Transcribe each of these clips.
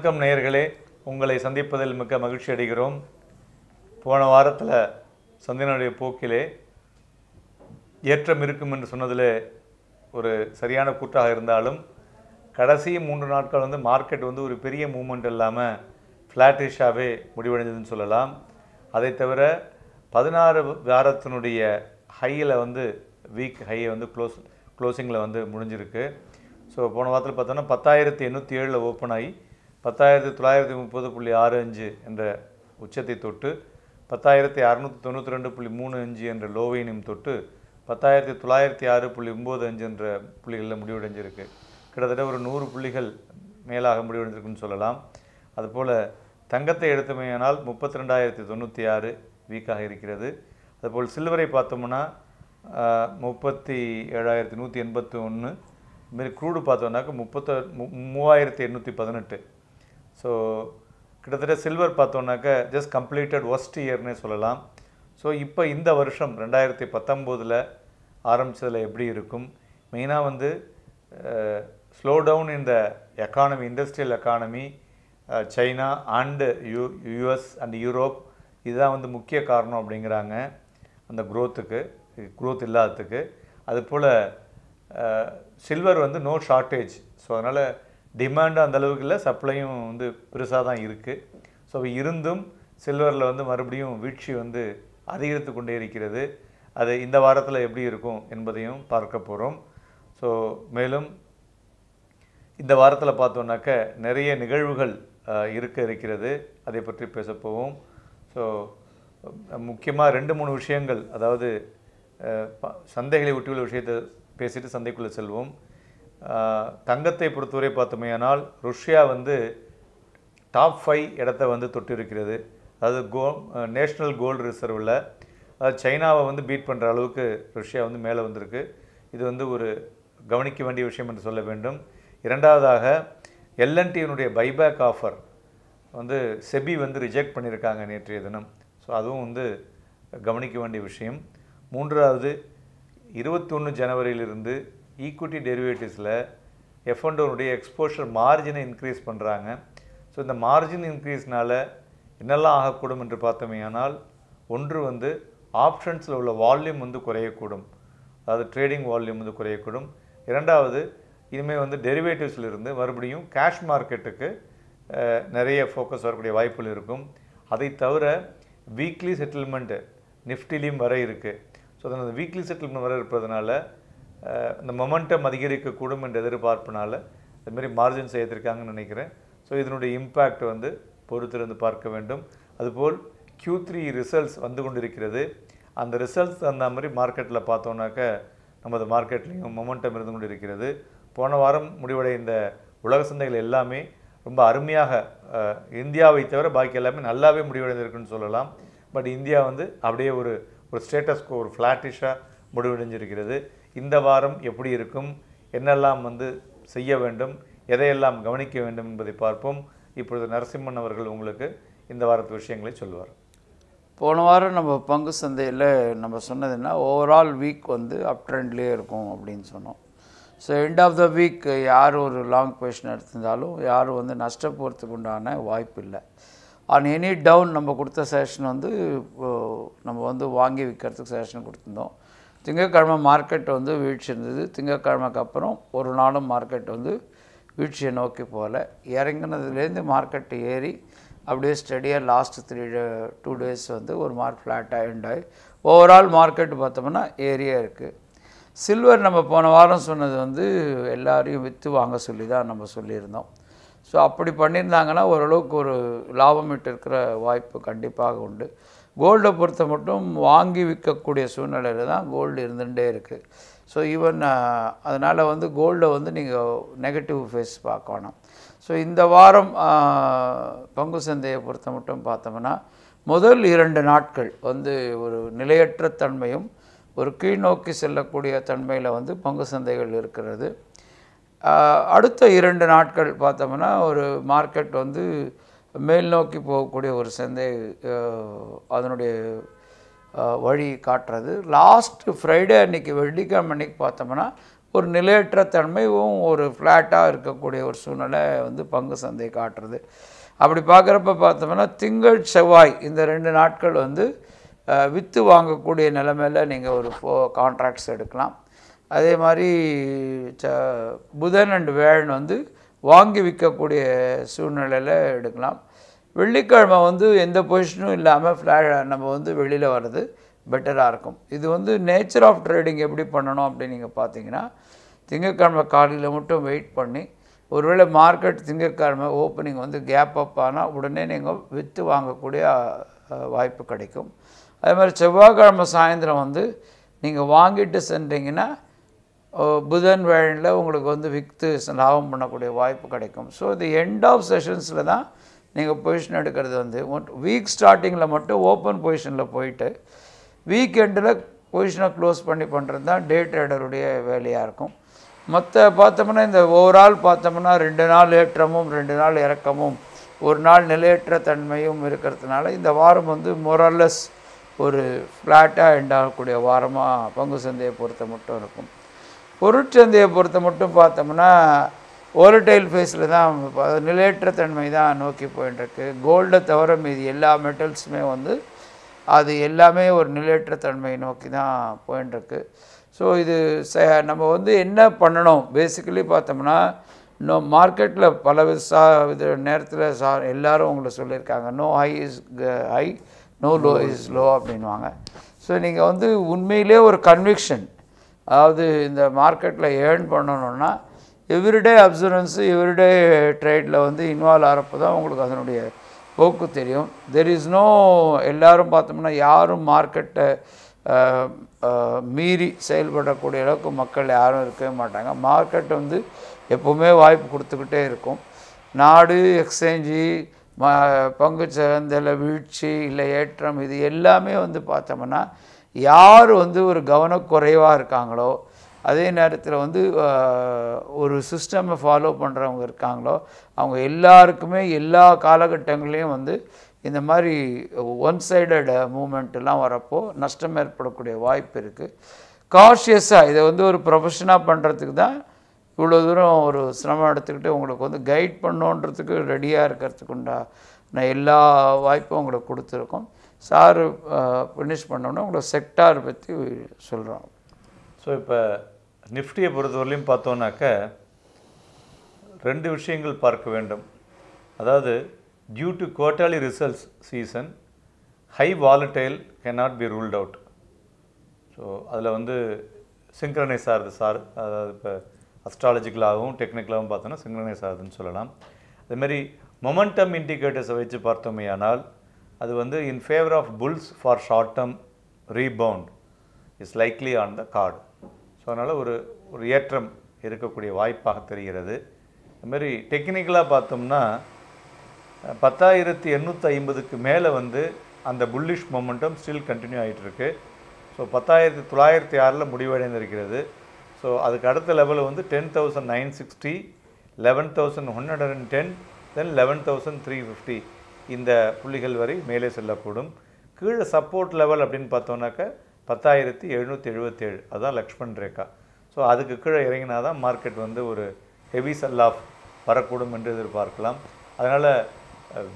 வணக்கம் நேயர்களே, உங்களை சந்திப்பதில் மிக்க மகிழ்ச்சி அடைகிறோம். போன வாரத்தில் சந்திரனுடைய போக்கிலே ஏற்றம் இருக்கும் என்று சொன்னதில் ஒரு சரியான கூற்றாக இருந்தாலும், கடைசி 3 நாட்கள் மார்க்கெட் ஒரு பெரிய மூவ்மெண்ட் இல்லாமல் ஃப்ளாட்டிஷாகவே முடிவடைஞ்சதுன்னு சொல்லலாம். அதை தவிர 16 வாரத்தினுடைய ஹையில் வீக் ஹையை க்ளோசிங்கில் முடிஞ்சிருக்கு. ஸோ போன வாரத்தில் பார்த்தோன்னா 10,807 ஓப்பன் ஆகி 10,930.65 என்ற உச்சத்தை தொட்டு 10,692.35 என்ற லோவையும் தொட்டு 10,906.95 என்ற புள்ளிகளில் முடிவடைஞ்சிருக்கு. கிட்டத்தட்ட ஒரு 100 புள்ளிகள் மேலாக முடிவடைஞ்சிருக்குன்னு சொல்லலாம். அதுபோல் தங்கத்தை எடுத்தமையானால் 32,096 வீக்காக இருக்கிறது. அதுபோல் சில்வரை பார்த்தோம்னா 37,181, இதுமாரி க்ரூடு பார்த்தோம்னாக்க 3,818. ஸோ கிட்டத்தட்ட சில்வர் பார்த்தோன்னாக்க ஜஸ்ட் கம்ப்ளீட்டட் ஒஸ்ட் இயர்னே சொல்லலாம். ஸோ இப்போ இந்த வருஷம் 2019 ஆரம்பித்ததில் எப்படி இருக்கும், மெயினாக ஸ்லோ டவுன் இந்த economy, industrial economy, China and US and Europe, இதுதான் முக்கிய காரணம் அப்படிங்கிறாங்க அந்த க்ரோத் இல்லாததுக்கு. அதுபோல் சில்வர் நோ ஷார்ட்டேஜ். ஸோ அதனால் டிமாண்டு அந்தளவுக்கு இல்லை, சப்ளையும் பெருசாக தான் இருக்குது. ஸோ இருந்தும் சில்வரில் மறுபடியும் வீழ்ச்சி அதிகரித்து கொண்டே இருக்கிறது. அது இந்த வாரத்தில் எப்படி இருக்கும் என்பதையும் பார்க்க போகிறோம். ஸோ மேலும் இந்த வாரத்தில் பார்த்தோன்னாக்க நிறைய நிகழ்வுகள் இருக்கிறது, அதை பற்றி பேசப்போவோம். ஸோ முக்கியமாக 2-3 விஷயங்கள், அதாவது சந்தைகளை ஒட்டியுள்ள விஷயத்தை பேசிட்டு சந்தைக்குள்ளே செல்வோம். தங்கத்தை பொறுத்தவரை பார்த்தோமேயானால் ருஷ்யா டாப் 5 இடத்தை தொட்டு இருக்கிறது. அதாவது நேஷ்னல் கோல்டு ரிசர்வில், அதாவது சைனாவை பீட் பண்ணுற அளவுக்கு ருஷ்யா மேலே வந்திருக்கு. இது ஒரு கவனிக்க வேண்டிய விஷயம் என்று சொல்ல வேண்டும். இரண்டாவதாக எல்என்டியினுடைய பைபேக் ஆஃபர் செபி ரிஜெக்ட் பண்ணியிருக்காங்க நேற்றைய தினம். ஸோ அதுவும் கவனிக்க வேண்டிய விஷயம். மூன்றாவது, 21 ஜனவரியிலிருந்து ஈக்விட்டி டெரிவேட்டிவ்ஸில் F&O எக்ஸ்போஷர் மார்ஜினை இன்க்ரீஸ் பண்ணுறாங்க. ஸோ இந்த மார்ஜின் இன்க்ரீஸ்னால் என்னெல்லாம் ஆகக்கூடும் என்று பார்த்தோமேயானால், ஒன்று ஆப்ஷன்ஸில் உள்ள வால்யூம் குறையக்கூடும், அதாவது ட்ரேடிங் வால்யூம் குறையக்கூடும். இரண்டாவது, இனிமேல் டெரிவேட்டிவ்ஸிலிருந்து மறுபடியும் கேஷ் மார்க்கெட்டுக்கு நிறைய ஃபோக்கஸ் வரக்கூடிய வாய்ப்புகள் இருக்கும். அதை தவிர வீக்லி செட்டில்மெண்ட்டு நிஃப்டிலையும் வர இருக்குது. ஸோ அந்த வீக்லி செட்டில்மெண்ட் வர இருப்பதனால இந்த மொமெண்டம் அதிகரிக்கக்கூடும் என்ற எதிர்பார்ப்பினால் அதுமாரி மார்ஜின் செய்திருக்காங்கன்னு நினைக்கிறேன். ஸோ இதனுடைய இம்பேக்ட் பொறுத்திருந்து பார்க்க வேண்டும். அதுபோல் Q3 ரிசல்ட்ஸ் கொண்டிருக்கிறது. அந்த ரிசல்ட்ஸ் அந்த மாதிரி மார்க்கெட்டில் பார்த்தோன்னாக்க நமது மார்க்கெட்லேயும் மொமெண்டம் இருந்து கொண்டு இருக்கிறது. போன வாரம் முடிவடைந்த உலக சந்தைகள் எல்லாமே ரொம்ப அருமையாக, இந்தியாவை தவிர பாக்கி எல்லாமே நல்லாவே முடிவடைந்திருக்குன்னு சொல்லலாம். பட் இந்தியா அப்படியே ஒரு ஸ்டேட்டஸ்க்கு ஒரு ஃப்ளாட்டிஷாக முடிவடைஞ்சிருக்கிறது. இந்த வாரம் எப்படி இருக்கும், என்னெல்லாம் செய்ய வேண்டும், எதையெல்லாம் கவனிக்க வேண்டும் என்பதை பார்ப்போம். இப்பொழுது நரசிம்மன் அவர்கள் உங்களுக்கு இந்த வாரத்து விஷயங்களை சொல்லுவார். போன வாரம் நம்ம பங்கு சந்தையில் நம்ம சொன்னதுன்னா ஓவரால் வீக் அப் ட்ரெண்ட்லேயே இருக்கும் அப்படின்னு சொன்னோம். So end of the week யார் ஒரு லாங் பொசிஷன் எடுத்திருந்தாலும் யாரும் நஷ்டப்போகிறதுக்கு உண்டான வாய்ப்பு இல்லை. ஆன் எனி டவுன் நம்ம கொடுத்த செஷன் நம்ம வாங்கி விற்கிறதுக்கு செஷன் கொடுத்துருந்தோம். திங்கட்கிழமை மார்க்கெட் வீழ்ச்சி இருந்தது. திங்கட்கிழமைக்கு அப்புறம் ஒரு நாளும் மார்க்கெட் வீழ்ச்சியை நோக்கி போகல. இறங்கினதுலேருந்து மார்க்கெட் ஏறி அப்படியே ஸ்டடியாக லாஸ்ட் 2 டேஸ் ஒரு மார்க் ஃப்ளாட்டாக எண்ட் ஆகி ஓவரால் மார்க்கெட் பார்த்தோம்னா ஏரியா இருக்குது. சில்வர் நம்ம போன வாரம் சொன்னது எல்லாரையும் விற்று வாங்க சொல்லி தான் நம்ம சொல்லியிருந்தோம். ஸோ அப்படி பண்ணியிருந்தாங்கன்னா ஓரளவுக்கு ஒரு லாபம் இருக்கிற வாய்ப்பு கண்டிப்பாக உண்டு. கோல்டை பொறுத்த மட்டும் வாங்கி விற்கக்கூடிய சூழ்நிலையில் தான் கோல்டு இருந்துகிட்டே இருக்குது. ஸோ ஈவன் அதனால் கோல்டை நீங்கள் நெகட்டிவ் ஃபேஸ் பார்க்கணும். ஸோ இந்த வாரம் பங்கு சந்தையை பொறுத்த மட்டும் பார்த்தோம்னா முதல் 2 நாட்கள் ஒரு நிலையற்ற தன்மையும் ஒரு கீழ்நோக்கி செல்லக்கூடிய தன்மையில் பங்கு சந்தைகள் இருக்கிறது. அடுத்த 2 நாட்கள் பார்த்தோம்னா ஒரு மார்க்கெட் மேல் நோக்கி போகக்கூடிய ஒரு சந்தை அதனுடைய வழி காட்டுறது. லாஸ்ட் ஃப்ரைடே அன்றைக்கி வெள்ளிக்கிழமை அன்றைக்கி பார்த்தோம்னா ஒரு நிலையற்ற தன்மையும் ஒரு ஃப்ளாட்டாக இருக்கக்கூடிய ஒரு சூழ்நிலை வந்து பங்கு சந்தை காட்டுறது. அப்படி பார்க்குறப்ப பார்த்தோம்னா திங்கள் செவ்வாய் இந்த 2 நாட்கள் வந்து விற்று வாங்கக்கூடிய நிலைமையில் நீங்கள் ஒரு கான்ட்ராக்ட்ஸ் எடுக்கலாம். அதே மாதிரி புதன் அண்ட் வியாழன் வந்து வாங்கி விற்கக்கூடிய சூழ்நிலையில் எடுக்கலாம். வெள்ளிக்கிழமை வந்து எந்த பொசிஷனும் இல்லாமல் நம்ம வந்து வெளியில் வர்றது பெட்டராக இருக்கும். இது வந்து நேச்சர் ஆஃப் ட்ரேடிங் எப்படி பண்ணணும் அப்படின்னு நீங்கள் பார்த்தீங்கன்னா, திங்கட்கிழமை காலையில் மட்டும் வெயிட் பண்ணி, ஒருவேளை மார்க்கெட் திங்கட்கிழமை ஓப்பனிங் வந்து கேப் அப் ஆனால் உடனே நீங்கள் விற்று வாங்கக்கூடிய வாய்ப்பு கிடைக்கும். அதே மாதிரி செவ்வாய்க்கிழமை சாயந்தரம் வந்து நீங்கள் வாங்கிட்டு சென்றீங்கன்னா புதன் வேளையில் உங்களுக்கு வந்து விற்று லாபம் பண்ணக்கூடிய வாய்ப்பு கிடைக்கும். ஸோ இது எண்ட் ஆஃப் செஷன்ஸில் தான் நீங்கள் பொசிஷன் எடுக்கிறது வந்து வீக் ஸ்டார்டிங்கில் மட்டும் ஓப்பன் பொசிஷனில் போயிட்டு வீக்கெண்டில் பொசிஷனை க்ளோஸ் பண்ணி பண்ணுறது தான் டே ட்ரேடருடைய வேலையாக இருக்கும். மற்ற பார்த்தோம்னா இந்த ஓவரால் பார்த்தோம்னா 2 நாள் ஏற்றமும் 2 நாள் இறக்கமும் 1 நாள் நிலையற்ற தன்மையும் இருக்கிறதுனால இந்த வாரம் வந்து மொரலஸ் ஒரு ஃப்ளாட்டாக எண்ட் ஆகக்கூடிய வாரமாக பங்கு சந்தையை பொறுத்த மட்டும் இருக்கும். பொருட்சந்தையை பொறுத்த மட்டும் பார்த்தோம்னா ஓலடைல் ஃபேஸில் தான் நிலையற்ற தன்மை தான் நோக்கி போயிட்டுருக்கு. கோல்டை தவிர மீதி எல்லா மெட்டல்ஸுமே வந்து அது எல்லாமே ஒரு நிலையற்ற தன்மையை நோக்கி தான் போயிட்டுருக்கு. ஸோ இது நம்ம வந்து என்ன பண்ணணும் பேசிக்கலி பார்த்தோம்னா, இன்னும் மார்க்கெட்டில் பல வித நேரத்தில் எல்லோரும் உங்களை சொல்லியிருக்காங்க, no high is high, no low is low அப்படின்வாங்க. ஸோ நீங்கள் வந்து உண்மையிலே ஒரு கன்விக்ஷன், அதாவது இந்த மார்க்கெட்டில் ஏர்ன் பண்ணணுன்னா எவ்ரிடே அப்சர்வன்ஸு எவ்ரிடே ட்ரேடில் வந்து இன்வால்வ் ஆகிறப்போ தான் உங்களுக்கு அதனுடைய போக்கு தெரியும். தெர் இஸ் நோ எல்லோரும் பார்த்தோம்னா யாரும் மார்க்கெட்டை மீறி செயல்படக்கூடிய அளவுக்கு மக்கள் யாரும் இருக்கவே மாட்டாங்க. மார்க்கெட் வந்து எப்போவுமே வாய்ப்பு கொடுத்துக்கிட்டே இருக்கும். நாடு எக்ஸ்சேஞ்சு பங்கு சந்தையில் வீழ்ச்சி இல்லை ஏற்றம் இது எல்லாமே வந்து பார்த்தோம்னா யார் வந்து ஒரு கவனக்குறைவாக இருக்காங்களோ, அதே நேரத்தில் வந்து ஒரு சிஸ்டமை ஃபாலோ பண்ணுறவங்க இருக்காங்களோ, அவங்க எல்லாருக்குமே எல்லா காலகட்டங்களையும் வந்து இந்த மாதிரி ஒன் சைடட் மூமெண்ட்லாம் வரப்போ நஷ்டம் ஏற்படக்கூடிய வாய்ப்பு இருக்குது. காஷியஸாக இதை வந்து ஒரு ப்ரொஃபஷனாக பண்ணுறதுக்கு தான் இவ்வளோ தூரம் ஒரு சிரமம் எடுத்துக்கிட்டு உங்களுக்கு வந்து கைட் பண்ணோன்றதுக்கு ரெடியாக இருக்கிறதுக்குண்டா நான் எல்லா வாய்ப்பும் உங்களுக்கு கொடுத்துருக்கோம். சார் ஃபினிஷ் பண்ணோன்னா உங்களை செக்டார் பற்றி சொல்கிறோம். ஸோ இப்போ நிஃப்டியை பொறுத்தவரையிலையும் பார்த்தோன்னாக்க 2 விஷயங்கள் பார்க்க வேண்டும். அதாவது due to quarterly results season high volatile cannot be ruled out. So அதில் வந்து சிங்க்ரனைஸ் ஆகுது அதாவது இப்போ அஸ்ட்ராலஜிக்கலாகவும் டெக்னிக்கலாகவும் பார்த்தோன்னா சிங்க்ரனைஸ் ஆகுதுன்னு சொல்லலாம். அதுமாரி மொமெண்டம் இண்டிகேட்டர்ஸை வச்சு பார்த்தோமே ஆனால் அது வந்து in favour of bulls for short term rebound is likely on the card. So அதனால் ஒரு ஏற்றம் இருக்கக்கூடிய வாய்ப்பாக தெரிகிறது. அதுமாரி டெக்னிக்கலாக பார்த்தோம்னா 10,850க்கு மேலே வந்து அந்த புல்லிஷ் மொமெண்டம் ஸ்டில் கண்டினியூ ஆகிட்டுருக்கு. ஸோ 10,906 முடிவடைந்திருக்கிறது. ஸோ அதுக்கு அடுத்த லெவலில் வந்து 10,960, 11,110, தென் 11,350 இந்த புள்ளிகள் வரை மேலே செல்லக்கூடும். கீழே சப்போர்ட் லெவல் அப்படின்னு பார்த்தோன்னாக்க 10,777 அதுதான் லக்ஷ்மண் ரேகா. ஸோ அதுக்கு கீழே இறங்கினா தான் மார்க்கெட் வந்து ஒரு ஹெவி செல் ஆஃப் வரக்கூடும் என்று எதிர்பார்க்கலாம். அதனால்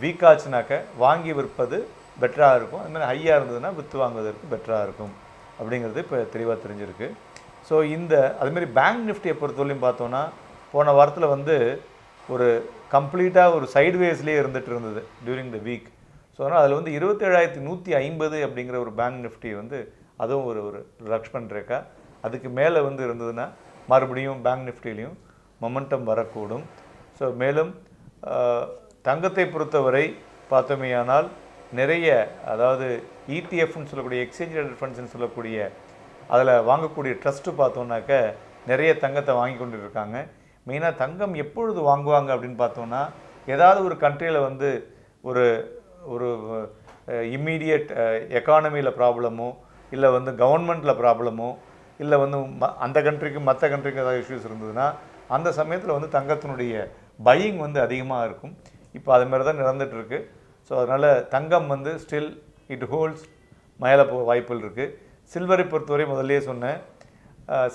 வீக்காச்சுனாக்க வாங்கி விற்பது பெட்டராக இருக்கும். அதுமாதிரி ஹையாக இருந்ததுன்னா விற்று வாங்குவதற்கு பெட்டராக இருக்கும் அப்படிங்கிறது இப்போ தெளிவாக தெரிஞ்சிருக்கு. ஸோ அதுமாரி பேங்க் நிஃப்டியை பொறுத்தவரையும் பார்த்தோன்னா போன வாரத்தில் வந்து ஒரு கம்ப்ளீட்டாக ஒரு சைட்வேஸ்லேயே இருந்துகிட்டு இருந்தது டியூரிங் த வீக். ஸோ அதனால் அதில் வந்து 27,150 அப்படிங்கிற ஒரு பேங்க் நிஃப்டி வந்து அதுவும் ஒரு லக்ஷ்மண் ரேகா. அதுக்கு மேலே வந்து இருந்ததுன்னா மறுபடியும் பேங்க் நிஃப்டிலையும் மொமெண்டம் வரக்கூடும். ஸோ மேலும் தங்கத்தை பொறுத்தவரை பார்த்தோமேயானால் நிறைய அதாவது இடிஎஃப்னு சொல்லக்கூடிய எக்ஸ்சேஞ்ச் ரேட்டட் ஃபண்ட்ஸ்ன்னு சொல்லக்கூடிய அதில் வாங்கக்கூடிய ட்ரஸ்ட்டு பார்த்தோன்னாக்க நிறைய தங்கத்தை வாங்கி கொண்டு இருக்காங்க. மெயினாக தங்கம் எப்பொழுது வாங்குவாங்க அப்படின்னு பார்த்தோன்னா ஏதாவது ஒரு கண்ட்ரியில் வந்து ஒரு ஒரு இம்மீடியட் எக்கானமியில் ப்ராப்ளமோ இல்லை வந்து கவர்மெண்ட்டில் ப்ராப்ளமோ இல்லை வந்து அந்த கண்ட்ரிக்கு மற்ற கண்ட்ரிக்கு ஏதாவது இஷ்யூஸ் இருந்ததுன்னா அந்த சமயத்தில் வந்து தங்கத்தினுடைய பையிங் வந்து அதிகமாக இருக்கும். இப்போ அதுமாரி தான் நடந்துகிட்ருக்கு. ஸோ அதனால் தங்கம் வந்து ஸ்டில் இட் ஹோல்ட்ஸ் மேலே வாய்ப்புகள் இருக்குது. சில்வரை பொறுத்தவரை முதல்லையே சொன்னேன்,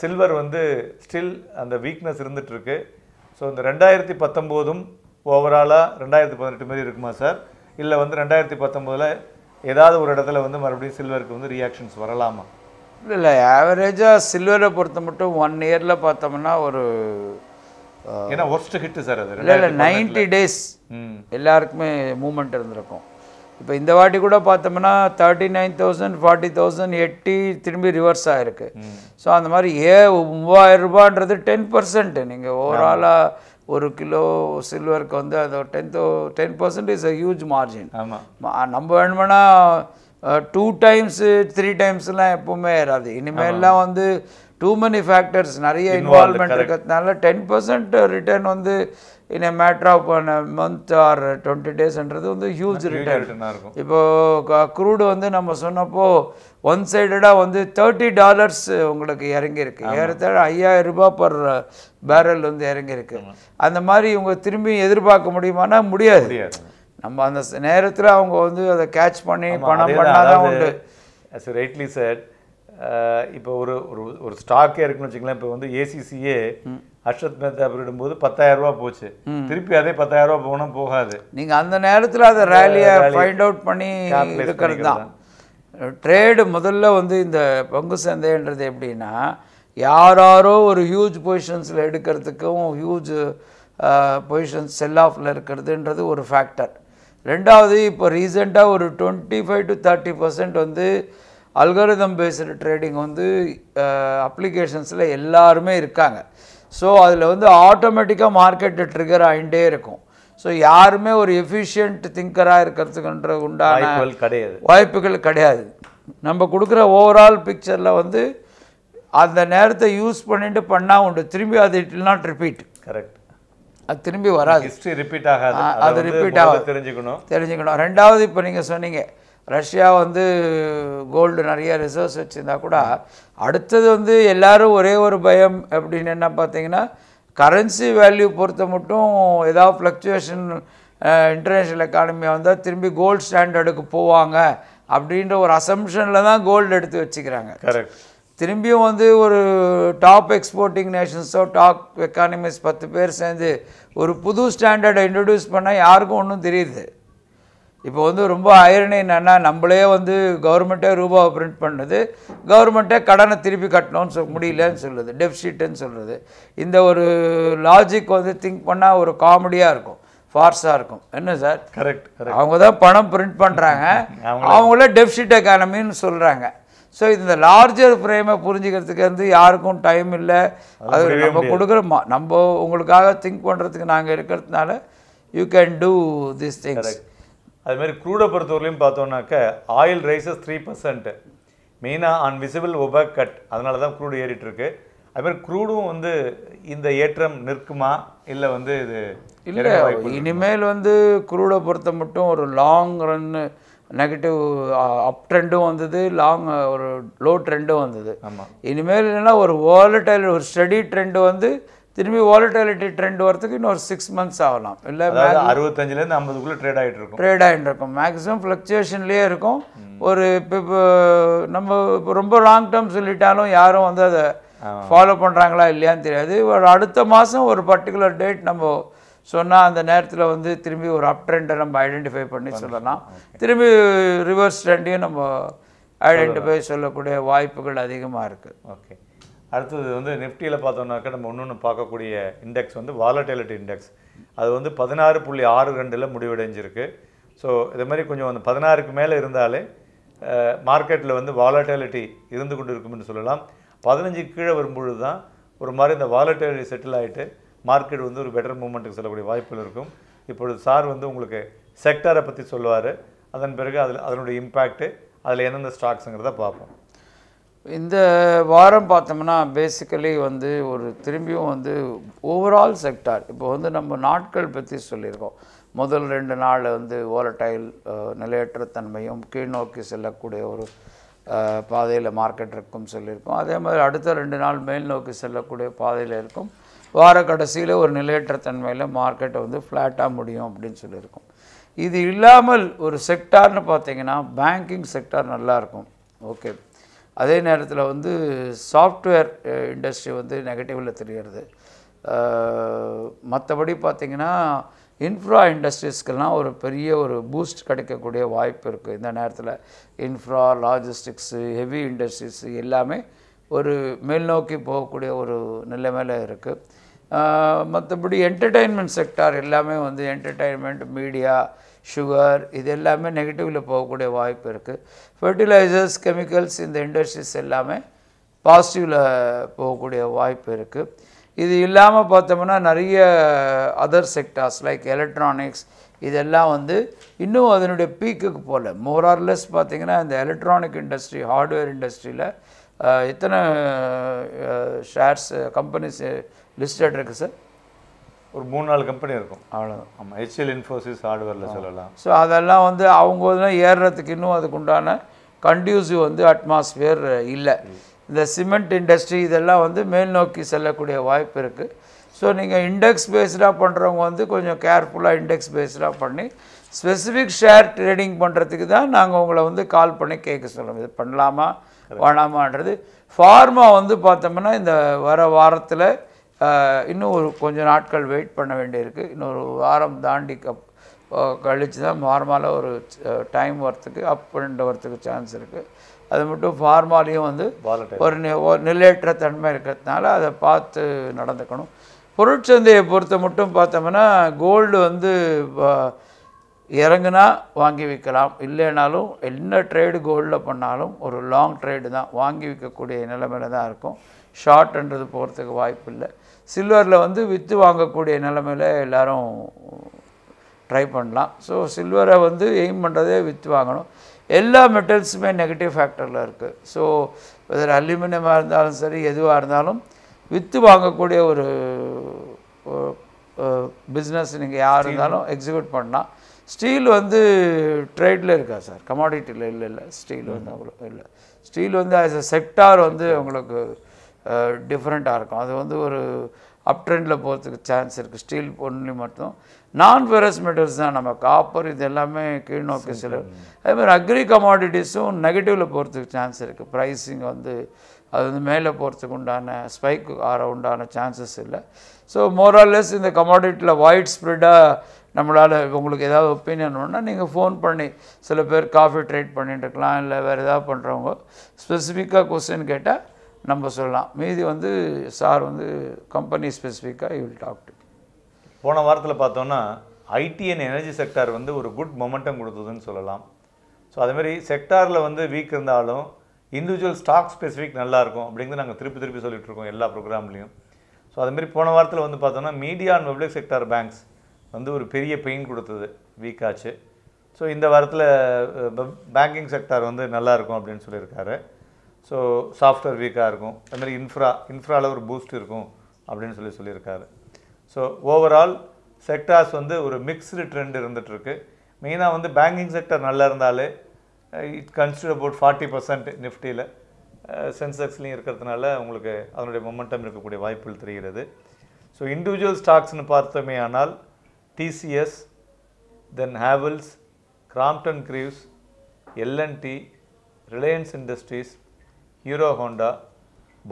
சில்வர் வந்து ஸ்டில் அந்த வீக்னஸ் இருந்துகிட்ருக்கு. ஸோ இந்த 2019 ஓவராலாக 2018 மாரி இருக்குமா சார்? இல்லை வந்து 2019 ஏதாவது ஒரு இடத்துல வந்து மறுபடியும் சில்வருக்கு வந்து ரியாக்ஷன்ஸ் வரலாமா? இல்லை ஆவரேஜாக சில்வரை பொறுத்த மட்டும் 1 இயரில் பார்த்தோம்னா ஒரு ஏன்னா ஒர்ஸ்ட் ஹிட்டு சார் அது. இல்லை 90 டேஸ் எல்லாருக்குமே மூமெண்ட் இருந்திருக்கும். இப்போ இந்த வாட்டி கூட பார்த்தோம்னா 39,000 40,000 எட்டி திரும்பி ரிவர்ஸ் ஆகிருக்கு. ஸோ அந்த மாதிரி 3000 ரூபான்றது 10%. நீங்கள் ஓவராலாக ஒரு கிலோ சில்வருக்கு வந்து அது 10% இஸ் அ ஹியூஜ் மார்ஜின். நம்ம வேணுமென்னா 2 டைம்ஸ் 3 டைம்ஸ்லாம் எப்பவுமே ஏறாது. இனிமேல்லாம் வந்து டூ மெனி ஃபேக்டர்ஸ் நிறைய இன்வால்மெண்ட் இருக்கிறதுனால 10% ரிட்டர்ன் வந்து in a matter of month or 20 டேஸ்ன்றது வந்து ஹியூஜ் ரிட்டர்ன் இருக்கும். இப்போது க்ரூடு வந்து நம்ம சொன்னப்போ ஒன் சைடடாக வந்து $30 உங்களுக்கு இறங்கியிருக்கு. ஏறத்தாழ 5000 ரூபாய் பர் பேரல் வந்து இறங்கியிருக்கு. அந்த மாதிரி இவங்க திரும்பி எதிர்பார்க்க முடியுமானா முடியாது. நம்ம அந்த நேரத்தில் அவங்க வந்து அதை கேட்ச் பண்ணி பணம் பண்ணாதான் உண்டு. Rightly sir. இப்போ ஒரு ஒரு ஸ்டாக்கே இருக்குன்னு வச்சுக்கலாம். இப்போ வந்து ஏசிசியே அர்ஷத் மேத்தா விடும்போது 10,000 ரூபா போச்சு. திருப்பி அதே 10,000 ரூபா போனால் போகாது. நீங்கள் அந்த நேரத்தில் அதை ரேலியை ஃபைண்ட் அவுட் பண்ணி இருக்கிறது தான். ட்ரேடு முதல்ல வந்து இந்த பங்கு சந்தைன்றது எப்படின்னா யாரோ ஒரு ஹியூஜ் பொசிஷன்ஸில் எடுக்கிறதுக்கும் ஹியூஜ் பொசிஷன்ஸ் செல் ஆஃபில் இருக்கிறதுன்றது ஒரு ஃபேக்டர். ரெண்டாவது இப்போ ரீசெண்டாக ஒரு 25 to 30% வந்து அல்காரிதம் பேஸ்டு ட்ரேடிங் வந்து அப்ளிகேஷன்ஸில் எல்லாருமே இருக்காங்க. ஸோ அதில் வந்து ஆட்டோமேட்டிக்காக மார்க்கெட்டு ட்ரிகர் ஆகிட்டே இருக்கும். ஸோ யாருமே ஒரு எஃபிஷியன்ட் திங்கராக இருக்கிறதுக்குன்ற உண்டான வாய்ப்புகள் கிடையாது. நம்ம கொடுக்குற ஓவரால் பிக்சரில் வந்து அந்த நேரத்தை யூஸ் பண்ணிட்டு பண்ணால் உண்டு. திரும்பி அது it will not repeat. Correct. அது திரும்பி வராது. ஹிஸ்ட்ரி ரிப்பீட் ஆகாது. அது ரிப்பீட் ஆகாது. தெரிஞ்சுக்கணும். ரெண்டாவது இப்போ நீங்கள் சொன்னீங்க ரஷ்யா வந்து கோல்டு நிறைய ரிசர்வ்ஸ் வச்சுருந்தா கூட அடுத்தது வந்து எல்லோரும் ஒரே ஒரு பயம் அப்படின்னு என்ன பார்த்தீங்கன்னா கரன்சி வேல்யூ பொறுத்த மட்டும் ஏதாவது ஃப்ளக்சுவேஷன் இன்டர்நேஷ்னல் எக்கானமியாக வந்தால் திரும்பி கோல்டு ஸ்டாண்டர்டுக்கு போவாங்க அப்படின்ற ஒரு அசம்ஷனில் தான் கோல்டு எடுத்து வச்சுக்கிறாங்க. கரெக்ட். திரும்பியும் வந்து ஒரு டாப் எக்ஸ்போர்ட்டிங் நேஷன்ஸோ டாப் எக்கானமிஸ் 10 பேர் சேர்ந்து ஒரு புது ஸ்டாண்டர்டை இன்ட்ரடியூஸ் பண்ணால் யாருக்கும் ஒன்றும் தெரியுது. இப்போ வந்து ரொம்ப ஐரணி என்னென்னா நம்மளே வந்து கவர்மெண்ட்டே ரூபாவை பிரிண்ட் பண்ணுது, கவர்மெண்ட்டே கடனை திருப்பி கட்டணும்னு முடியலன்னு சொல்லுது, டெஃபிசிட்டுன்னு சொல்கிறது. இந்த ஒரு லாஜிக் வந்து திங்க் பண்ணால் ஒரு காமெடியாக இருக்கும், ஃபார்ஸாக இருக்கும். என்ன சார்? கரெக்ட். அவங்க தான் பணம் பிரிண்ட் பண்ணுறாங்க, அவங்களே டெஃபிசிட் எக்கானமின்னு சொல்கிறாங்க. ஸோ இந்த லார்ஜர் ஃப்ரேமை புரிஞ்சுக்கிறதுக்கு வந்து யாருக்கும் டைம் இல்லை. அது நம்ம கொடுக்குற நம்ம உங்களுக்காக திங்க் பண்ணுறதுக்கு நாங்கள் இருக்கிறதுனால you can do this things. அதுமாதிரி க்ரூடை பொறுத்தவரையிலையும் பார்த்தோன்னாக்க ஆயில் ரைசஸ் 3%, மெயினாக ஆன் விசிபிள் ஒபேக் கட். அதனால தான் க்ரூடு ஏறிட்டுருக்கு. அதுமாதிரி க்ரூடும் வந்து இந்த ஏற்றம் நிற்குமா இல்லை வந்து இது இல்லை? இனிமேல் வந்து க்ரூடை பொறுத்த மட்டும் ஒரு லாங் ரன்னு நெகட்டிவ் அப் ட்ரெண்டும் வந்தது, லாங் ஒரு லோ ட்ரெண்டும் வந்தது. இனிமேல் என்னென்னா ஒரு வாலடைல் ஒரு ஸ்டடி ட்ரெண்டு வந்து திரும்பி வாலட்டிலிட்டி ட்ரெண்ட் வரதுக்கு இன்னும் ஒரு 6 months ஆகலாம். இல்லை 65லேருந்து 50க்குள்ளே ட்ரேட் ஆகிட்டு இருக்கும். மேக்ஸிமம் ஃப்ளக்சுவேஷன்லேயே இருக்கும். ஒரு இப்போ நம்ம இப்போ ரொம்ப லாங் டேர்ம் சொல்லிட்டாலும் யாரும் வந்து அதை ஃபாலோ பண்ணுறாங்களா இல்லையான்னு தெரியாது. ஒரு அடுத்த மாதம் ஒரு பர்டிகுலர் டேட் நம்ம சொன்னால் அந்த நேரத்தில் வந்து திரும்பி ஒரு அப் ட்ரெண்டை நம்ம ஐடென்டிஃபை பண்ணி சொல்லலாம். திரும்பி ரிவர்ஸ் ட்ரெண்டையும் நம்ம ஐடென்டிஃபை சொல்லக்கூடிய வாய்ப்புகள் அதிகமாக இருக்குது. ஓகே. அடுத்தது வந்து நிஃப்டியில் பார்த்தோம்னாக்கா நம்ம இன்னொன்று பார்க்கக்கூடிய இண்டெக்ஸ் வந்து வாலட்டிலிட்டி இண்டெக்ஸ். அது வந்து 16.62 முடிவடைஞ்சிருக்கு. ஸோ இதே மாதிரி கொஞ்சம் அந்த 16க்கு மேலே இருந்தாலே மார்க்கெட்டில் வந்து வாலட்டிலிட்டி இருந்து கொண்டு இருக்கும்னு சொல்லலாம். 15க்கு கீழே வரும்பொழுது தான் ஒரு மாதிரி இந்த வாலட்டிலிட்டி செட்டில் ஆகிட்டு மார்க்கெட் வந்து ஒரு பெட்டர் மூமெண்ட்டுக்கு செல்லக்கூடிய வாய்ப்புகள் இருக்கும். இப்பொழுது சார் வந்து உங்களுக்கு செக்டரை பற்றி சொல்லுவார். அதன் பிறகு அதனுடைய இம்பேக்ட்டு அதில் எந்தெந்த ஸ்டாக்ஸுங்கிறத பார்ப்போம். இந்த வாரம் பார்த்தோம்னா பேசிக்கலி வந்து ஒரு திரும்பியும் வந்து ஓவரால் செக்டார் இப்போ வந்து நம்ம நாட்கள் பற்றி சொல்லியிருக்கோம். முதல் 2 நாள் வந்து வாலடைல் நிலையற்ற தன்மையும் கீழ் நோக்கி செல்லக்கூடிய ஒரு பாதையில் மார்க்கெட் இருக்கும் சொல்லியிருக்கோம். அதே மாதிரி அடுத்த 2 நாள் மேல் நோக்கி செல்லக்கூடிய பாதையில் இருக்கும். வார கடைசியில் ஒரு நிலையற்ற தன்மையில் மார்க்கெட்டை வந்து ஃப்ளாட்டாக முடியும் அப்படின்னு சொல்லியிருக்கோம். இது இல்லாமல் ஒரு செக்டார்னு பார்த்தீங்கன்னா பேங்கிங் செக்டார் நல்லாயிருக்கும். ஓகே. அதே நேரத்தில் வந்து சாஃப்ட்வேர் இண்டஸ்ட்ரி வந்து நெகட்டிவில் தெரிகிறது. மற்றபடி பார்த்திங்கன்னா இன்ஃப்ரா இண்டஸ்ட்ரீஸ்க்கெல்லாம் ஒரு பெரிய ஒரு பூஸ்ட் கிடைக்கக்கூடிய வாய்ப்பு இருக்குது. இந்த நேரத்தில் இன்ஃப்ரா, லாஜிஸ்டிக்ஸு, ஹெவி இண்டஸ்ட்ரீஸு எல்லாமே ஒரு மேல் நோக்கி போகக்கூடிய ஒரு நிலைமையில் இருக்குது. மற்றபடி என்டர்டெயின்மெண்ட் செக்டார் எல்லாமே வந்து என்டர்டெயின்மெண்ட், மீடியா, சுகர் இது எல்லாமே நெகட்டிவில் போகக்கூடிய வாய்ப்பு இருக்குது. ஃபர்டிலைசர்ஸ், கெமிக்கல்ஸ் இந்த இண்டஸ்ட்ரீஸ் எல்லாமே பாசிட்டிவில் போகக்கூடிய வாய்ப்பு இருக்குது. இது இல்லாமல் பார்த்தோம்னா நிறைய அதர் செக்டார்ஸ் லைக் எலக்ட்ரானிக்ஸ் இதெல்லாம் வந்து இன்னும் அதனுடைய பீக்குக்கு போகல. மோரார்லெஸ் பார்த்திங்கன்னா இந்த எலக்ட்ரானிக் இண்டஸ்ட்ரி, ஹார்ட்வேர் இண்டஸ்ட்ரியில் எத்தனை ஷேர்ஸ் கம்பெனிஸ் லிஸ்டட் இருக்குது சார்? ஒரு 3-4 கம்பெனி இருக்கும், அவ்வளோதான். ஆமாம், HCL, இன்ஃபோசிஸ், ஹார்ட்வேரில் சொல்லலாம். ஸோ அதெல்லாம் வந்து அவங்க வந்து ஏறுறதுக்கு இன்னும் அதுக்குண்டான கண்டியூசிவ் வந்து அட்மாஸ்பியர் இல்லை. இந்த சிமெண்ட் இண்டஸ்ட்ரி இதெல்லாம் வந்து மேல் நோக்கி செல்லக்கூடிய வாய்ப்பு இருக்குது. ஸோ நீங்கள் இண்டெக்ஸ் பேஸ்டாக பண்ணுறவங்க வந்து கொஞ்சம் கேர்ஃபுல்லாக இண்டெக்ஸ் பேஸ்டாக பண்ணி ஸ்பெசிஃபிக் ஷேர் ட்ரேடிங் பண்ணுறதுக்கு தான் நாங்கள் உங்களை வந்து கால் பண்ணி கேட்க சொல்லுவோம், இது பண்ணலாமா வேணாமான்றது. ஃபார்மா வந்து பார்த்தோம்னா இந்த வர வாரத்தில் இன்னும் ஒரு கொஞ்சம் நாட்கள் வெயிட் பண்ண வேண்டியிருக்கு. இன்னொரு வாரம் தாண்டி கழித்து தான் ஃபார்மாவில் ஒரு டைம் வரத்துக்கு அப் அண்ட் வரத்துக்கு சான்ஸ் இருக்குது. அது மட்டும் ஃபார்மாலையும் வந்து ஒரு நிலையற்ற தன்மை இருக்கிறதுனால அதை பார்த்து நடந்துக்கணும். பொருட்சந்தையை பொறுத்த மட்டும் பார்த்தோம்னா கோல்டு வந்து இறங்குனா வாங்கி விற்கலாம், இல்லைனாலும் என்ன ட்ரேடு கோல்டில் பண்ணாலும் ஒரு லாங் ட்ரேடு தான், வாங்கி விற்கக்கூடிய நிலைமையில் தான் இருக்கும். ஷார்ட்ன்றது போகிறதுக்கு வாய்ப்பு இல்லை. சில்வரில் வந்து விற்று வாங்கக்கூடிய நிலைமையில் எல்லோரும் ட்ரை பண்ணலாம். ஸோ சில்வரை வந்து எய்ம் பண்ணுறதே விற்று வாங்கணும். எல்லா மெட்டல்ஸுமே நெகட்டிவ் ஃபேக்டரில் இருக்குது. ஸோ வெதர் அலுமினியமாக இருந்தாலும் சரி எதுவாக இருந்தாலும் விற்று வாங்கக்கூடிய ஒரு பிஸ்னஸ் நீங்கள் யார் இருந்தாலும் எக்ஸிக்யூட் பண்ணலாம். ஸ்டீல் வந்து ட்ரேடில் இருக்கா சார்? கமாடிட்டியில் இல்லை. ஸ்டீல் வந்து அவ்வளோ இல்லை. ஸ்டீல் வந்து ஆஸ் எ செக்டார் வந்து உங்களுக்கு டிஃப்ரெண்ட்டாக இருக்கும். அது வந்து ஒரு அப் ட்ரெண்டில் போகிறதுக்கு சான்ஸ் இருக்குது. ஸ்டீல் ஒன்லி மட்டும். நான் ஃபெரஸ் மெட்டல்ஸ் தான், நம்ம காப்பர் இது எல்லாமே கீழ் நோக்கி செல்லும். அதேமாதிரி அக்ரி கமாடிட்டிஸும் நெகட்டிவில் போகிறதுக்கு சான்ஸ் இருக்குது. ப்ரைஸிங் வந்து அது வந்து மேலே போகிறதுக்கு உண்டான ஸ்பைக்கு உண்டான சான்சஸ் இல்லை. ஸோ மோரார்லெஸ் இந்த கமாடிட்டியில் வைட் ஸ்ப்ரெட்டாக நம்மளால் உங்களுக்கு ஏதாவது ஒப்பீனியன் வேணுன்னா நீங்கள் ஃபோன் பண்ணி, சில பேர் காஃபி ட்ரேட் பண்ணிட்டு இருக்கலாம், இல்லை வேறு ஏதாவது பண்ணுறவங்க ஸ்பெசிஃபிக்காக கொஸ்டின் கேட்டால் நம்ம சொல்லலாம். மீதி வந்து சார் வந்து கம்பெனி ஸ்பெசிஃபிக்காக யூ வில் டாக் டு. போன வாரத்தில் பார்த்தோன்னா ஐடி அண்ட் எனர்ஜி செக்டார் வந்து ஒரு குட் மொமெண்டம் கொடுத்ததுன்னு சொல்லலாம். ஸோ அதேமாதிரி செக்டாரில் வந்து வீக் இருந்தாலும் இண்டிவிஜுவல் ஸ்டாக் ஸ்பெசிஃபிக் நல்லாயிருக்கும் அப்படிங்கிறது நாங்கள் திருப்பி சொல்லிட்டு இருக்கோம் எல்லா ப்ரோக்ராம்லேயும். ஸோ அதேமாதிரி போன வாரத்தில் வந்து பார்த்தோன்னா media and public sector banks வந்து ஒரு பெரிய பெயின் கொடுத்தது, வீக்காச்சு. ஸோ இந்த வாரத்தில் பேங்கிங் செக்டார் வந்து நல்லாயிருக்கும் அப்படின்னு சொல்லியிருக்காரு. ஸோ சாஃப்ட்வேர் வீக்காக இருக்கும். அதுமாதிரி இன்ஃப்ராவில் ஒரு பூஸ்ட் இருக்கும் அப்படின்னு சொல்லியிருக்காரு. ஸோ ஓவரால் செக்டார்ஸ் வந்து ஒரு மிக்ஸ்டு ட்ரெண்ட் இருந்துகிட்ருக்கு. மெயினாக வந்து பேங்கிங் செக்டர் நல்லா இருந்தாலே இட் கன்சிடர் அபவுட் 40% நிஃப்டியில், சென்செக்ஸ்லையும் இருக்கிறதுனால உங்களுக்கு அதனுடைய மொமெண்டம் இருக்கக்கூடிய வாய்ப்புகள் தெரிகிறது. ஸோ இண்டிவிஜுவல் ஸ்டாக்ஸ்னு பார்த்தோமே ஆனால் TCS, then Havells, Crompton Greaves, L&T, Reliance Industries, Hero Honda,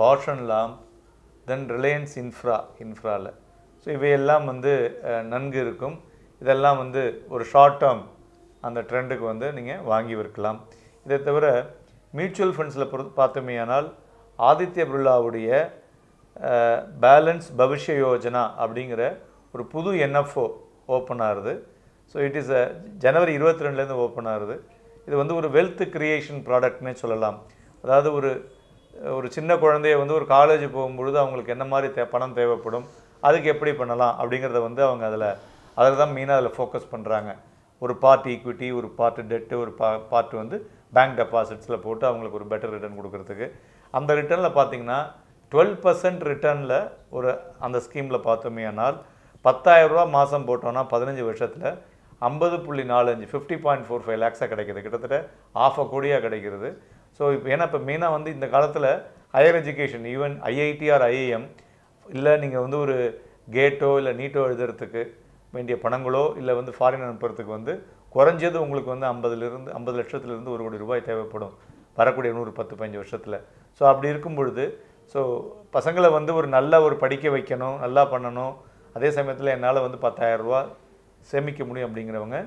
Bausch and Lomb, then Reliance இன்ஃப்ராவில். So இவையெல்லாம் வந்து நன்கு இருக்கும். இதெல்லாம் வந்து ஒரு ஷார்ட் டேர்ம் அந்த ட்ரெண்டுக்கு வந்து நீங்கள் வாங்கி விற்கலாம். இதை தவிர மியூச்சுவல் ஃபண்ட்ஸில் பார்த்தோமே ஆனால் ஆதித்ய பிர்லாவுடைய பேலன்ஸ் பவிஷ்ய யோஜனா அப்படிங்கிற ஒரு புது NFO ஓப்பன் ஆகுது. ஸோ இட் இஸ் ஜனவரி 22லேருந்து ஓப்பன் ஆகுது. இது வந்து ஒரு வெல்த் கிரியேஷன் ப்ராடக்ட்னே சொல்லலாம். அதாவது ஒரு சின்ன குழந்தைய வந்து ஒரு காலேஜ் போகும்பொழுது அவங்களுக்கு என்ன மாதிரி பணம் தேவைப்படும், அதுக்கு எப்படி பண்ணலாம் அப்படிங்கிறத வந்து அவங்க அதில் தான் மெயினாக அதில் ஃபோக்கஸ் பண்ணுறாங்க. ஒரு பார்ட் ஈக்விட்டி, ஒரு பார்ட் டெட்டு, ஒரு பார்ட் வந்து பேங்க் டெபாசிட்ஸில் போட்டு அவங்களுக்கு ஒரு பெட்டர் ரிட்டர்ன் கொடுக்கறதுக்கு. அந்த ரிட்டர்னில் பார்த்தீங்கன்னா 12% ரிட்டர்னில் ஒரு அந்த ஸ்கீமில் பார்த்தோமே ஆனால் 10,000 ரூபா மாதம் போட்டோன்னா 15 வருஷத்தில் 50.45 50.45 லேக்ஸாக கிடைக்கிது. கிட்டத்தட்ட 500 கோடியாக கிடைக்கிறது. ஸோ இப்போ ஏன்னா இப்போ மெயினாக வந்து இந்த காலத்தில் higher education, even IIT or IIM இல்லை நீங்கள் வந்து ஒரு கேட்டோ இல்லை நீட்டோ எழுதுறதுக்கு வேண்டிய பணங்களோ இல்லை வந்து ஃபாரின் அனுப்புறதுக்கு வந்து குறைஞ்சது உங்களுக்கு வந்து 50 லட்சத்துலேருந்து 1 கோடி ரூபாய் தேவைப்படும். வரக்கூடிய 110-15 வருஷத்தில். ஸோ அப்படி இருக்கும் பொழுது ஸோ பசங்களை வந்து ஒரு நல்ல ஒரு படிக்க வைக்கணும், நல்லா பண்ணணும், அதே சமயத்தில் என்னால் வந்து 10,000 ரூபா சேமிக்க முடியும் அப்படிங்கிறவங்க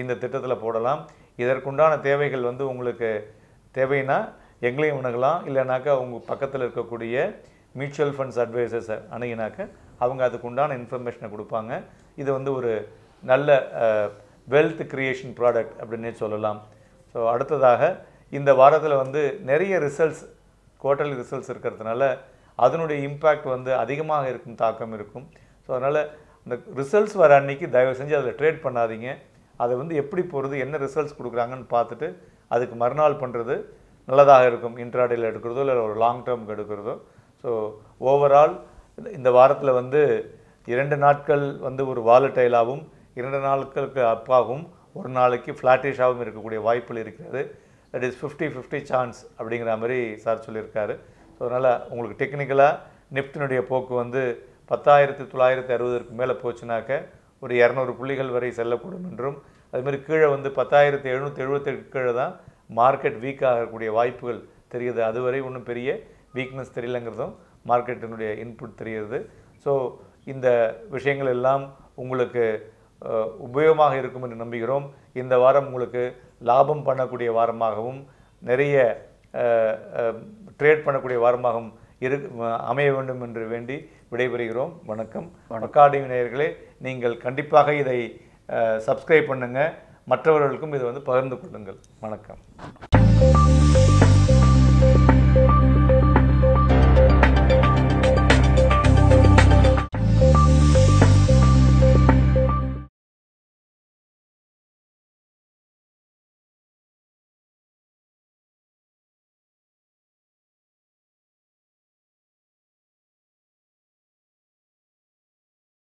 இந்த திட்டத்தில் போடலாம். இதற்குண்டான தேவைகள் வந்து உங்களுக்கு தேவைன்னா எங்களையும் அணுகலாம், இல்லைனாக்கா உங்கள் பக்கத்தில் இருக்கக்கூடிய மியூச்சுவல் ஃபண்ட்ஸ் அட்வைசர்ஸை அணுகினாக்க அவங்க அதுக்குண்டான இன்ஃபர்மேஷனை கொடுப்பாங்க. இது வந்து ஒரு நல்ல வெல்த் கிரியேஷன் ப்ராடக்ட் அப்படின்னே சொல்லலாம். ஸோ அடுத்ததாக இந்த வாரத்தில் வந்து நிறைய ரிசல்ட்ஸ், குவார்ட்டர்லி ரிசல்ட்ஸ் இருக்கிறதுனால அதனுடைய இம்பேக்ட் வந்து அதிகமாக இருக்கும், தாக்கம் இருக்கும். ஸோ அதனால் இந்த ரிசல்ட்ஸ் வர அன்றைக்கி தயவு செஞ்சு அதில் ட்ரேட் பண்ணாதீங்க. அதை வந்து எப்படி போகிறது, என்ன ரிசல்ட்ஸ் கொடுக்குறாங்கன்னு பார்த்துட்டு அதுக்கு மறுநாள் பண்ணுறது நல்லதாக இருக்கும். இன்ட்ராடேயில் எடுக்கிறதோ இல்லை ஒரு லாங் டேர்முக்கு எடுக்கிறதோ. ஸோ ஓவரால் இந்த வாரத்தில் வந்து 2 நாட்கள் வந்து ஒரு வாலட்டைலாகவும் 2 நாட்களுக்கு அப்பாகவும் ஒரு நாளைக்கு ஃப்ளாட்டிஷாகவும் இருக்கக்கூடிய வாய்ப்புகள் இருக்கிறது. தட் இஸ் 50-50 சான்ஸ் அப்படிங்கிற மாதிரி சார் சொல்லியிருக்காரு. ஸோ அதனால் உங்களுக்கு டெக்னிக்கலாக நிஃப்டினுடைய போக்கு வந்து 10,960க்கு மேலே போச்சுனாக்க ஒரு 200 புள்ளிகள் வரை செல்லக்கூடும் என்றும், அதுமாதிரி கீழே வந்து 10,778 கீழே தான் மார்க்கெட் வீக் ஆகக்கூடிய வாய்ப்புகள் தெரியுது. அதுவரை ஒன்றும் பெரிய வீக்னஸ் தெரியலங்கிறதும் மார்க்கெட்டினுடைய இன்புட் தெரிகிறது. ஸோ இந்த விஷயங்கள் எல்லாம் உங்களுக்கு உபயோகமாக இருக்கும் என்று நம்புகிறோம். இந்த வாரம் உங்களுக்கு லாபம் பண்ணக்கூடிய வாரமாகவும் நிறைய ட்ரேட் பண்ணக்கூடிய வாரமாகவும் அமைய வேண்டும் என்று வேண்டி விடைபெறுகிறோம். வணக்கம். அகாடமி நேயர்களே, நீங்கள் கண்டிப்பாக இதை சப்ஸ்கிரைப் பண்ணுங்கள், மற்றவர்களுக்கும் இதை வந்து பகிர்ந்து கொள்ளுங்கள். வணக்கம்.